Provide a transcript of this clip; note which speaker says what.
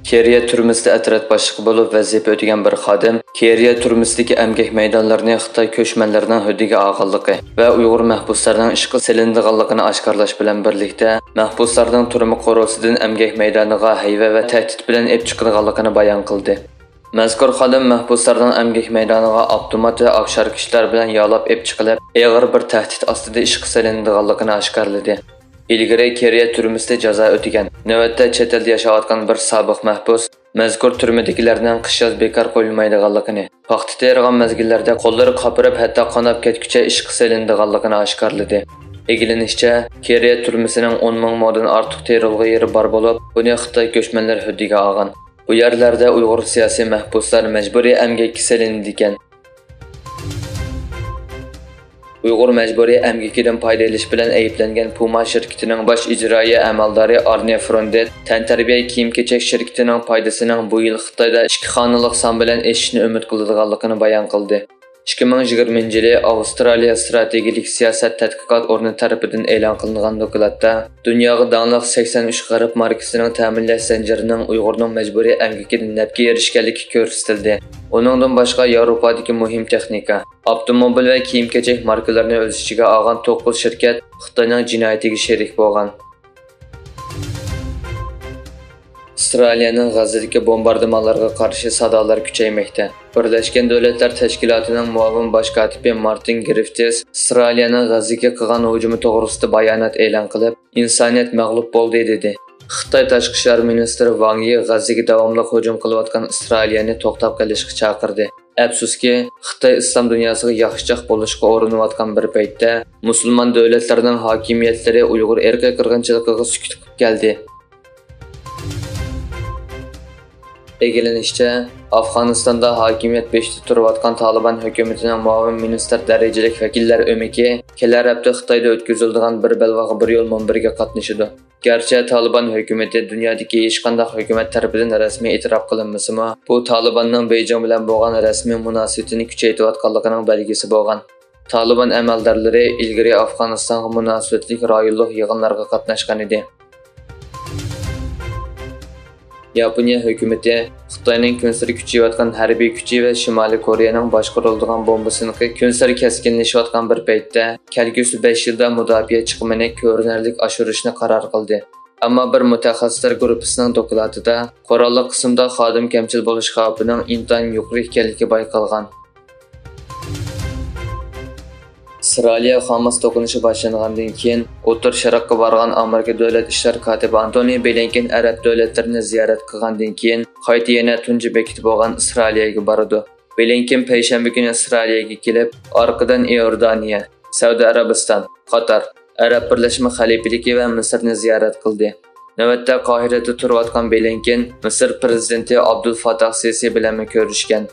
Speaker 1: Keriya türməsində ətrət başlığı olub vəzifə ötəgən bir xadim Keriya türməsindəki əmgək meydanlarını Xitay köçmənlərinin hüdügə ağırlığı və Uyğur məhbuslarının işğal silindiğanlığını aşkarlaş bilan birlikdə məhbuslarının turma qorusudan əmgək meydanıga hayva və təhdid bilan ep çıxıdığanlığını bayan qıldı. Məzkur xadim məhbuslarının əmgək meydanıga avtomat və afşar kişilər bilan yalab ep çıxılıb ağır bir təhdid astida işğal silindiğanlığını aşkarladı. İlgari Keriya türməsində cəza ötəgən, növbətdə chet eldə yaşayotgan bir sabiq məhbus məzkur türmədəkilərdən qış yaz bekar qoyulmaydiganlığını, vaxtı təyirgan məzgillərdə qolları qapırıb hətta qanab ketkiçə işğal silindiğanlığını aşkarladı. Egilinişçə, Keriya türməsinin 10 min modan artıq təyirılğı yeri bar olub, bunu Xitay köçmənlər hüdügə alğan. Bu yerlərdə Uyğur siyasi məhbuslar məcburi əmgəkə silindigan. Uyğur məcburi əmgəkidən payda eliş bilan ayıplangan Puma şirkətinin baş icraiyyə əməldarı Arne Frondet təntərbiyə kiyim-keçək şirkətinin paydasının bu yıl Xitayda 2 xanalıq san bilan eşishni ümid qıldığanlığını bayan qıldı. 2020 yılı Avstraliya Strategilik Siyasət Tədqiqat Ornu tərəfindən elan qılınan dokladda dünyaga danlıq 83 qərb markasının təminləş zəncirinin Uyğurның məcburi əmgəkidən nəfqə erişkənligi göstərildi. Onundan başqa Avropadakı mühim texnika, avtomobil və kiyim-keçək markalarını öz içigə alğan 9 şirkət Xitayning cinayətiga şerik bolğan. Avstraliyanın G'azdagi bombardimonlarga qarshi sadolar kuchayməkdə. Birləşmiş Dövlətlər Təşkilatının muavin baş katibi Martin Griffiths Avstraliyanın G'azdagi qilgan hujumi to'g'risida bayonot e'lon qilib, insoniyat mag'lub bo'ldi dedi. Xitoy Tashqi ishlar ministri Wang Yi G'azdagi davomli hujum qilayotgan Avstraliyani to'xtab qolishga chaqirdi. Afsuski, Xitoy islom dunyosiga yaxshichaq bo'lishga urinayotgan bir paytda musulmon davlatlarning hokimiyatlari Uyg'ur erkak qirg'inchiligiga sukut qilib keldi. Egilinishçə, Afg'onistonda hokimiyat beshida turayotgan Taliban hukumatining muavin ministr darajalik vakillar o'miki kelar hafta Xitoyda o'tkaziladigan bir belvag'i bir yo'l munbiriga qatnashadi. Garchi Taliban hukumati dunyodagi hech qanday hukumat tarafidan rasmiy e'tirof qilinmasa-mu, bu Talibanning Beijing bilan bo'lgan rasmiy munosabatini kuchaytirayotganligining belgisi bo'lgan. Taliban amaldorlari ilgari Afg'onistonga munosabatlik rayonlik yig'inlarga qatnashgan edi. Yaponiya hukumati Xitoyning kunsari kuchayotgan harbiy kuchi va Shimoliy Koreyaning boshqariladigan bombasini kunsari keskinlashayotgan bir paytda kelgusi 5 yilda mudofaa chiqimini ko'rinarli oshirishni qaror qildi. Ammo bir mutaxassislar guruhining dokladida qurolli qismda xodim kamchil bo'lish xavfining intayin yuqori ekanligi bayqalgan. Avstraliya Hamas to'qinishi boshlangandan keyin O'rta Sharqqa borgan Amerika davlat ishlar kotibi Antony Blinken arab davlatlarini ziyorat qilgandan keyin qayta yana tunji bekitib bo'lgan Avstraliyaga boradi. Blinken payshanba kuni Avstraliyaga kelib, orqadan Iordaniya, Saudiya Arabiston, Qatar, Arab Birlashma Xalifaligi va Misrni ziyorat qildi. Navbatda Qohirada turayotgan Blinken Misr prezidenti Abdul Fattah Sisi bilan ko'rishgan.